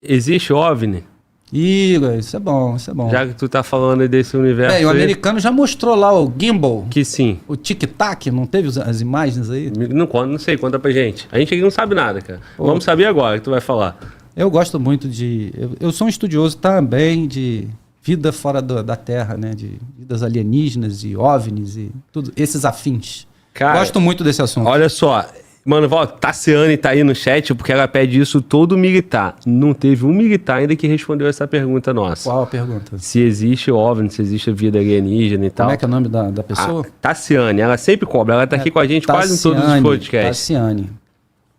Existe OVNI? Igor, isso é bom, isso é bom. Já que tu tá falando aí desse universo. O americano já mostrou lá o gimbal. Que sim. O tic-tac, não teve as imagens aí? Não sei, conta pra gente. A gente aqui não sabe nada, cara. Vamos saber agora que tu vai falar. Eu gosto muito de... Eu sou um estudioso também de vida fora da Terra, né? De vidas alienígenas e OVNIs e tudo, esses afins. Cara, gosto muito desse assunto. Olha só... Mano, Tassiane tá aí no chat porque ela pede isso todo militar. Não teve um militar ainda que respondeu essa pergunta nossa. Qual a pergunta? Se existe OVNI, se existe vida alienígena e tal. Como é que é o nome da pessoa? Tassiane, ela sempre cobra. Ela tá aqui com a gente quase em todos os podcasts. Tassiane,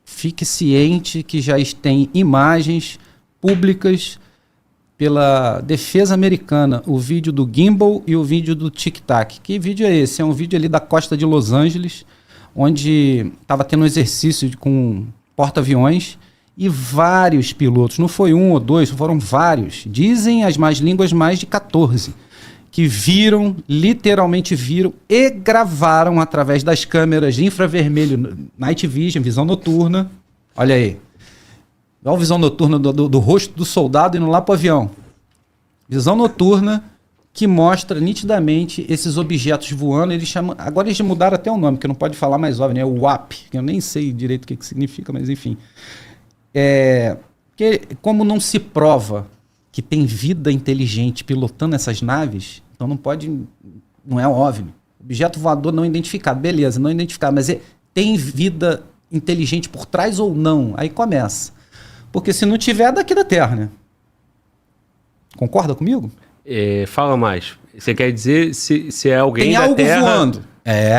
fique ciente que já tem imagens públicas pela defesa americana, o vídeo do gimbal e o vídeo do tic-tac. Que vídeo é esse? É um vídeo ali da costa de Los Angeles, onde estava tendo um exercício com porta-aviões e vários pilotos, não foi um ou dois, foram vários, dizem as más línguas mais de 14, que viram, literalmente viram e gravaram através das câmeras de infravermelho, Night Vision, visão noturna, olha aí, olha a visão noturna do rosto do soldado indo lá para o avião, visão noturna, que mostra nitidamente esses objetos voando. Eles chamam, agora eles mudaram até o nome, que não pode falar mais óbvio, né? O WAP, que eu nem sei direito o que significa, mas enfim. Que, como não se prova que tem vida inteligente pilotando essas naves, então não é OVNI. Objeto voador não identificado, beleza, não identificado, mas tem vida inteligente por trás ou não? Aí começa. Porque se não tiver, é daqui da Terra, né? Concorda comigo? Fala mais. Você quer dizer se é alguém da Terra... Tem algo voando.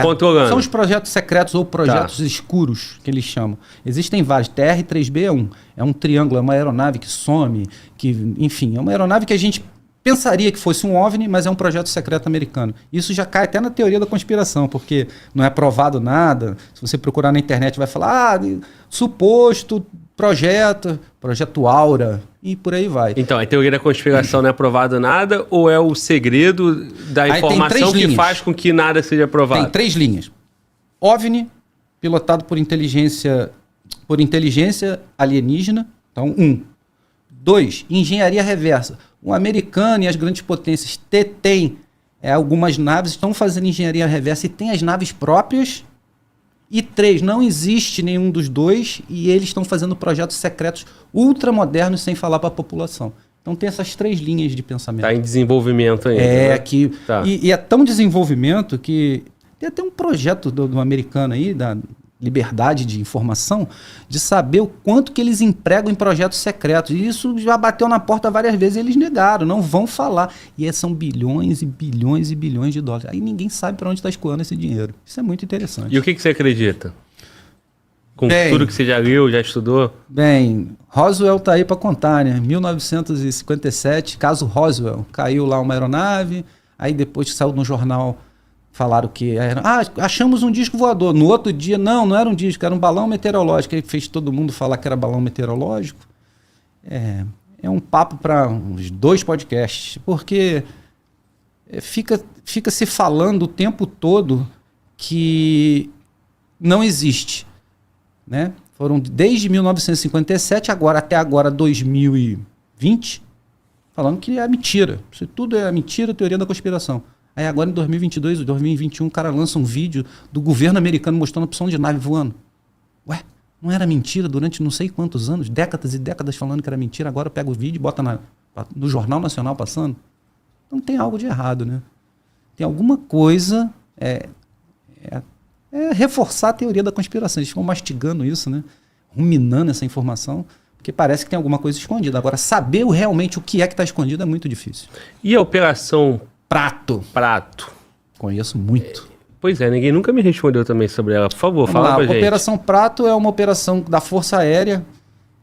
Controlando. São os projetos secretos ou projetos escuros que eles chamam. Existem vários. TR-3B é um. É um triângulo, é uma aeronave que some, enfim, é uma aeronave que a gente pensaria que fosse um OVNI, mas é um projeto secreto americano. Isso já cai até na teoria da conspiração, porque não é provado nada. Se você procurar na internet, vai falar, suposto projeto Aura, e por aí vai. Então, a teoria da conspiração não é provado nada, ou é o segredo da informação que faz com que nada seja provado? Tem 3 linhas. OVNI, pilotado por inteligência alienígena, então 1. 2, engenharia reversa. O americano e as grandes potências têm algumas naves, estão fazendo engenharia reversa e tem as naves próprias. E 3, não existe nenhum dos dois e eles estão fazendo projetos secretos ultramodernos sem falar para a população. Então tem essas 3 linhas de pensamento. Está em desenvolvimento ainda. E é tão desenvolvimento que tem até um projeto do americano aí, da liberdade de informação, de saber o quanto que eles empregam em projetos secretos. E isso já bateu na porta várias vezes e eles negaram, não vão falar. E são bilhões e bilhões e bilhões de dólares. Aí ninguém sabe para onde está escoando esse dinheiro. Isso é muito interessante. E o que você acredita? Com tudo que você já viu, já estudou? Bem, Roswell está aí para contar, né? 1957, caso Roswell. Caiu lá uma aeronave, aí depois saiu no jornal... Falaram que achamos um disco voador. No outro dia, não era um disco, era um balão meteorológico. Aí fez todo mundo falar que era balão meteorológico. É um papo para uns 2 podcasts, porque fica se falando o tempo todo que não existe. Né? Foram desde 1957 até agora 2020, falando que é mentira. Isso tudo é mentira, teoria da conspiração. Aí agora em 2022, 2021, o cara lança um vídeo do governo americano mostrando a opção de nave voando. Ué, não era mentira durante não sei quantos anos, décadas e décadas falando que era mentira, agora pega o vídeo e bota no Jornal Nacional passando? Então tem algo de errado, né? Tem alguma coisa... reforçar a teoria da conspiração. Eles ficam mastigando isso, né? Ruminando essa informação, porque parece que tem alguma coisa escondida. Agora, saber realmente o que é que está escondido é muito difícil. E a Operação... Prato. Conheço muito. Pois é, ninguém nunca me respondeu também sobre ela. Por favor, fala pra gente. A Operação Prato é uma operação da Força Aérea.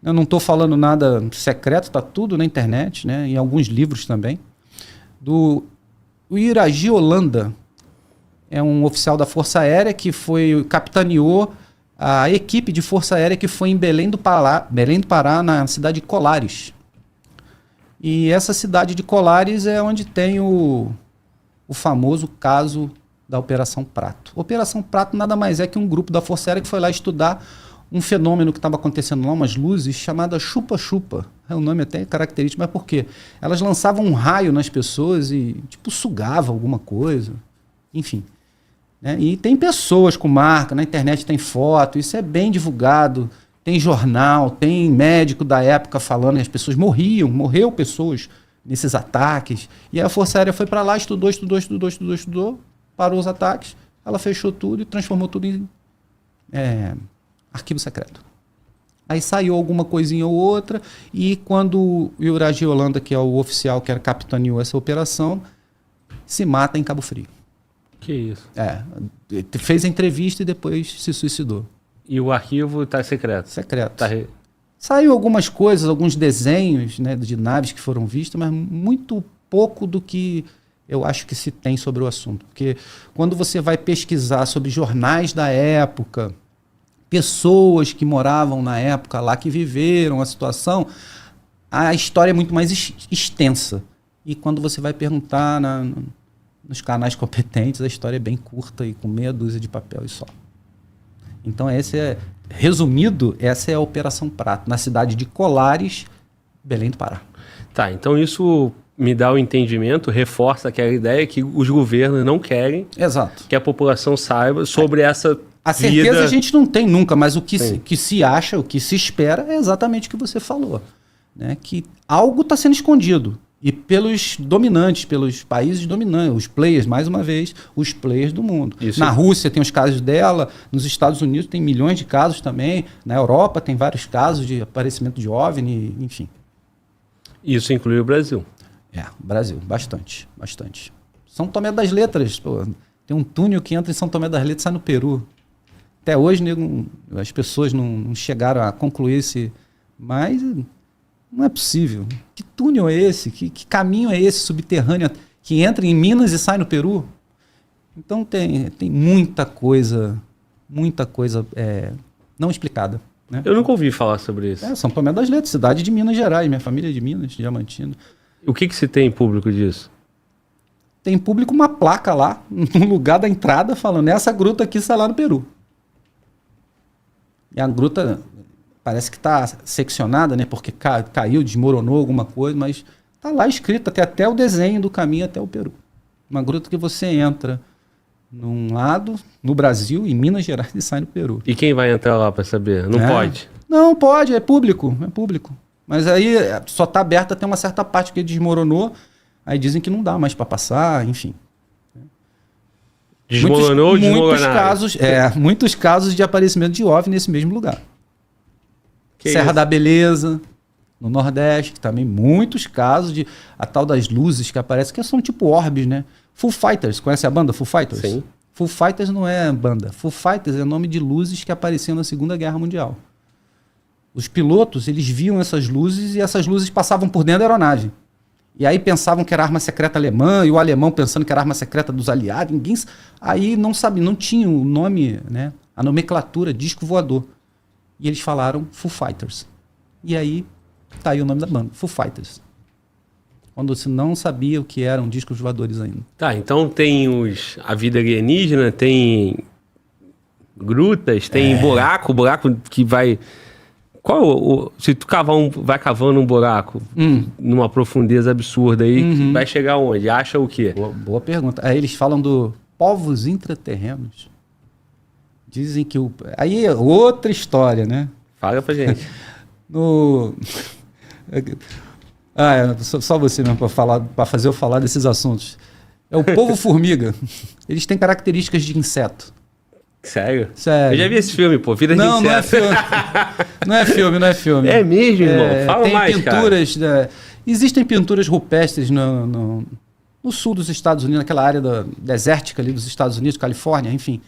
Eu não estou falando nada secreto, está tudo na internet, né? Em alguns livros também. O Iragi Holanda é um oficial da Força Aérea que capitaneou a equipe de Força Aérea que foi em Belém do Pará, na cidade de Colares. E essa cidade de Colares é onde tem o famoso caso da Operação Prato. Operação Prato nada mais é que um grupo da Força Aérea que foi lá estudar um fenômeno que estava acontecendo lá, umas luzes, chamada chupa-chupa. O nome até é característico, mas por quê? Elas lançavam um raio nas pessoas e, tipo, sugava alguma coisa. Enfim. Né? E tem pessoas com marca, na internet tem foto, isso é bem divulgado. Tem jornal, tem médico da época falando que as pessoas morreu pessoas nesses ataques. E a Força Aérea foi para lá, estudou, parou os ataques, ela fechou tudo e transformou tudo em arquivo secreto. Aí saiu alguma coisinha ou outra, e quando o Yuraji Holanda, que é o oficial que capitaneou essa operação, se mata em Cabo Frio. Que isso? Fez a entrevista e depois se suicidou. E o arquivo está secreto? Secreto. Saiu algumas coisas, alguns desenhos, né, de naves que foram vistas, mas muito pouco do que eu acho que se tem sobre o assunto. Porque quando você vai pesquisar sobre jornais da época, pessoas que moravam na época lá, que viveram a situação, a história é muito mais extensa. E quando você vai perguntar nos canais competentes, a história é bem curta e com meia dúzia de papel e só. Então, resumido, essa é a Operação Prato, na cidade de Colares, Belém do Pará. Tá, então isso me dá o entendimento, reforça aquela ideia que os governos não querem. Exato. Que a população saiba sobre essa a certeza vida... a gente não tem nunca, mas o que se acha, o que se espera é exatamente o que você falou. Né? Que algo está sendo escondido. E pelos dominantes, pelos países dominantes, os players, mais uma vez, os players do mundo. Isso. Na Rússia tem os casos dela, nos Estados Unidos tem milhões de casos também, na Europa tem vários casos de aparecimento de OVNI, enfim. Isso inclui o Brasil. Brasil, bastante. São Tomé das Letras, pô, tem um túnel que entra em São Tomé das Letras e sai no Peru. Até hoje as pessoas não chegaram a concluir esse... Mas... não é possível. Que túnel é esse? Que caminho é esse subterrâneo que entra em Minas e sai no Peru? Então tem muita coisa não explicada. Né? Eu nunca ouvi falar sobre isso. São Tomé das Letras, cidade de Minas Gerais. Minha família é de Minas, Diamantina. O que se tem em público disso? Tem público uma placa lá, no lugar da entrada, falando essa gruta aqui sai lá no Peru. E a gruta... parece que está seccionada, né? Porque caiu, desmoronou alguma coisa, mas está lá escrito, até o desenho do caminho até o Peru. Uma gruta que você entra num lado, no Brasil, em Minas Gerais, e sai no Peru. E quem vai entrar lá para saber? Não pode? Não, pode, é público. Mas aí só está aberta até uma certa parte que desmoronou, aí dizem que não dá mais para passar, enfim. Desmoronou ou desmoronaram? Muitos casos de aparecimento de OVNI nesse mesmo lugar. Serra da Beleza, no Nordeste, que também muitos casos de a tal das luzes que aparecem, que são tipo orbes, né? Foo Fighters, conhece a banda Foo Fighters? Sim. Foo Fighters não é banda. Foo Fighters é nome de luzes que apareciam na Segunda Guerra Mundial. Os pilotos, eles viam essas luzes e essas luzes passavam por dentro da aeronave. E aí pensavam que era arma secreta alemã, e o alemão pensando que era arma secreta dos aliados. Aí não sabia, não tinha o nome, né? A nomenclatura, disco voador. E eles falaram Foo Fighters. E aí tá aí o nome da banda, Foo Fighters. Quando você não sabia o que eram discos voadores ainda. Tá, então tem a vida alienígena, tem grutas, tem buraco que vai... se tu vai cavando um buraco numa profundeza absurda aí, vai chegar onde? Acha o quê? Boa pergunta. Aí eles falam do povos intraterrenos. Dizem que aí é outra história, né? Fala pra gente. Só você mesmo para fazer eu falar desses assuntos. É o povo formiga. Eles têm características de inseto. Sério? Eu já vi esse filme, pô. Vida de inseto. Não é filme. Não é filme. É mesmo, irmão? Fala tem mais, pinturas, cara. Existem pinturas rupestres no sul dos Estados Unidos, naquela área desértica ali dos Estados Unidos, Califórnia, enfim,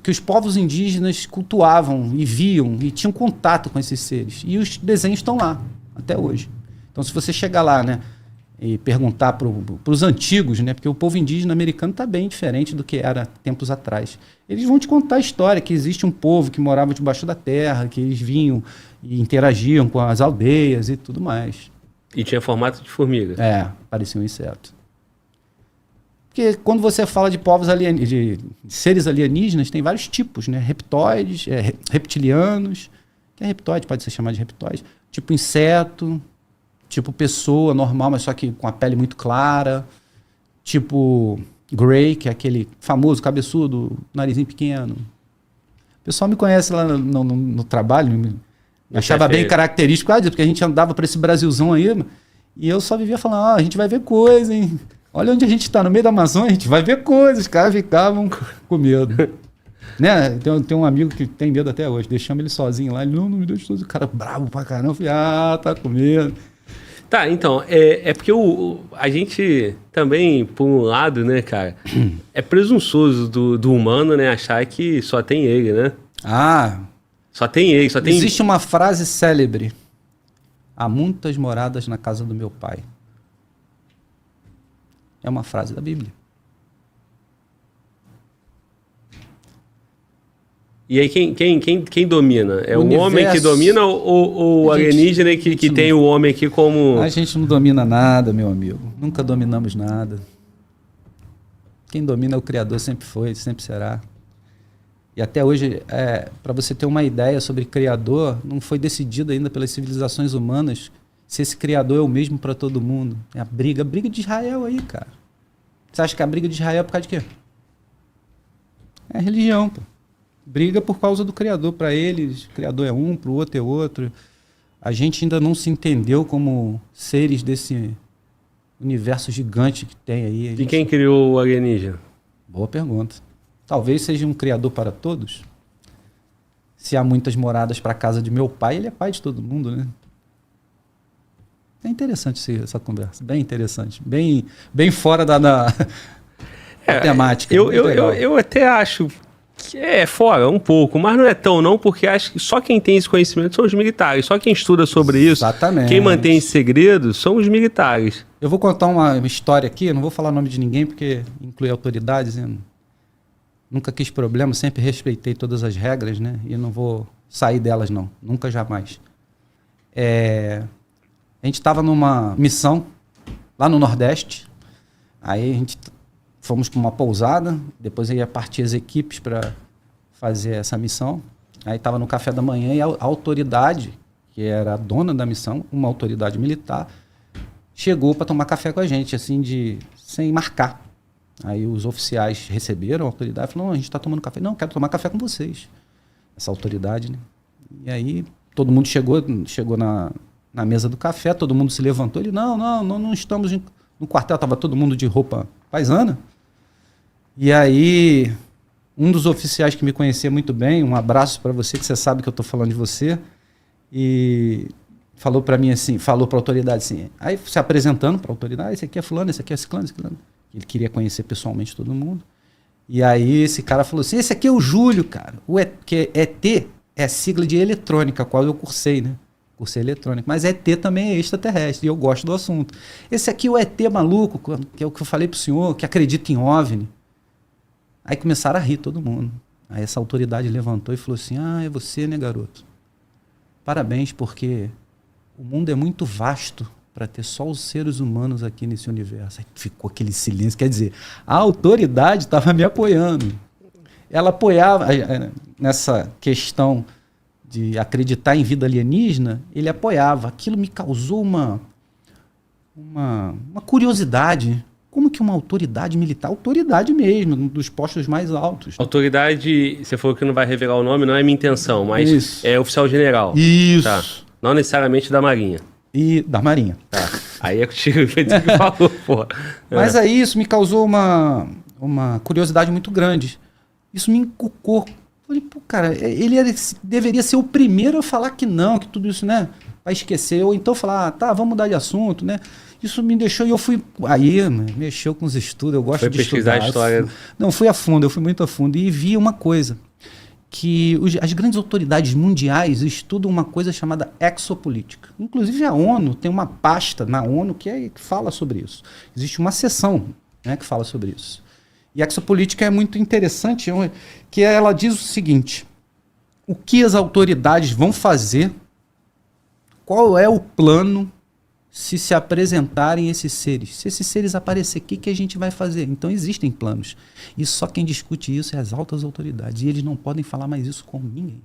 que os povos indígenas cultuavam e viam e tinham contato com esses seres. E os desenhos estão lá, até hoje. Então, se você chegar lá, né, e perguntar para os antigos, né, porque o povo indígena americano está bem diferente do que era tempos atrás, eles vão te contar a história, que existe um povo que morava debaixo da terra, que eles vinham e interagiam com as aldeias e tudo mais. E tinha formato de formiga. Parecia um inseto. Porque quando você fala de povos de seres alienígenas, tem vários tipos, né? Reptoides, reptilianos, que é reptoide, pode ser chamado de reptoide, tipo inseto, Tipo pessoa normal, mas só que com a pele muito clara. Tipo Grey, que é aquele famoso, cabeçudo, narizinho pequeno. O pessoal me conhece lá no trabalho, me achava bem característico, porque a gente andava para esse Brasilzão aí, e eu só vivia falando, a gente vai ver coisa, hein? Olha onde a gente está, no meio da Amazônia, a gente vai ver coisas. Os caras ficavam com medo. Né? Tem um amigo que tem medo até hoje, deixamos ele sozinho lá, ele, não me deixa sozinho, o cara bravo pra caramba, eu falei, tá com medo. Tá, então, é porque a gente também, por um lado, né, cara, é presunçoso do humano, né, achar que só tem ele, né? Só tem ele, só tem... Existe uma frase célebre: há muitas moradas na casa do meu pai. É uma frase da Bíblia. E aí quem domina? É o homem que domina ou o alienígena que tem o homem aqui como... A gente não domina nada, meu amigo. Nunca dominamos nada. Quem domina é o Criador, sempre foi, sempre será. E até hoje, para você ter uma ideia sobre Criador, não foi decidido ainda pelas civilizações humanas se esse Criador é o mesmo para todo mundo. É a briga de Israel aí, cara. Você acha que a briga de Israel é por causa de quê? É a religião, pô. Briga por causa do Criador. Para eles, o Criador é um, para o outro é outro. A gente ainda não se entendeu como seres desse universo gigante que tem aí. E quem criou o alienígena? Boa pergunta. Talvez seja um Criador para todos. Se há muitas moradas para a casa de meu pai, ele é pai de todo mundo, né? É interessante essa conversa. Bem interessante. Bem fora da temática. Eu até acho... que é fora um pouco, mas não é tão não, porque acho que só quem tem esse conhecimento são os militares, só quem estuda sobre isso, exatamente, quem mantém esse segredo são os militares. Eu vou contar uma história aqui, eu não vou falar o nome de ninguém porque inclui autoridades, né? Nunca quis problema, sempre respeitei todas as regras, né? E não vou sair delas não, nunca, jamais. A gente estava numa missão lá no Nordeste, aí a gente... Fomos para uma pousada, depois ia partir as equipes para fazer essa missão. Aí estava no café da manhã e a autoridade, que era a dona da missão, uma autoridade militar, chegou para tomar café com a gente, assim, sem marcar. Aí os oficiais receberam a autoridade e falaram, não, a gente está tomando café. Não, quero tomar café com vocês. Essa autoridade, né? E aí todo mundo chegou na mesa do café, todo mundo se levantou. Ele, não estamos no quartel, estava todo mundo de roupa paisana. E aí, um dos oficiais que me conhecia muito bem, um abraço para você, que você sabe que eu estou falando de você, e falou para mim assim, falou para a autoridade assim, aí se apresentando para a autoridade, esse aqui é fulano, esse aqui é ciclano, esse ciclano. Ele queria conhecer pessoalmente todo mundo. E aí esse cara falou assim, esse aqui é o Júlio, cara. Que ET é sigla de eletrônica, a qual eu cursei, né? Cursei eletrônica. Mas ET também é extraterrestre, e eu gosto do assunto. Esse aqui é o ET maluco, que é o que eu falei pro senhor, que acredita em OVNI. Aí começaram a rir todo mundo. Aí essa autoridade levantou e falou assim, é você, né, garoto? Parabéns, porque o mundo é muito vasto para ter só os seres humanos aqui nesse universo. Aí ficou aquele silêncio. Quer dizer, a autoridade estava me apoiando. Ela apoiava nessa questão de acreditar em vida alienígena, ele apoiava. Aquilo me causou uma curiosidade. Como que uma autoridade militar, autoridade mesmo, um dos postos mais altos. Autoridade, você falou que não vai revelar o nome, não é minha intenção, mas isso. É oficial general. Isso. Tá. Não necessariamente da Marinha. E da Marinha. Tá. Aí é contigo que falou, porra. Mas aí isso me causou uma curiosidade muito grande. Isso me encucou. Falei, pô, cara, ele deveria ser o primeiro a falar que não, que tudo isso, né, vai esquecer. Ou então falar, tá, vamos mudar de assunto, né. Isso me deixou, e eu fui, aí mexeu com os estudos, eu gosto de estudar. Foi pesquisar a história. Não, fui a fundo, eu fui muito a fundo e vi uma coisa, que as grandes autoridades mundiais estudam uma coisa chamada exopolítica. Inclusive a ONU tem uma pasta na ONU que fala sobre isso. Existe uma seção, né, que fala sobre isso. E a exopolítica é muito interessante, que ela diz o seguinte, o que as autoridades vão fazer, qual é o plano se apresentarem esses seres. Se esses seres aparecerem, o que a gente vai fazer? Então existem planos. E só quem discute isso é as altas autoridades. E eles não podem falar mais isso com ninguém.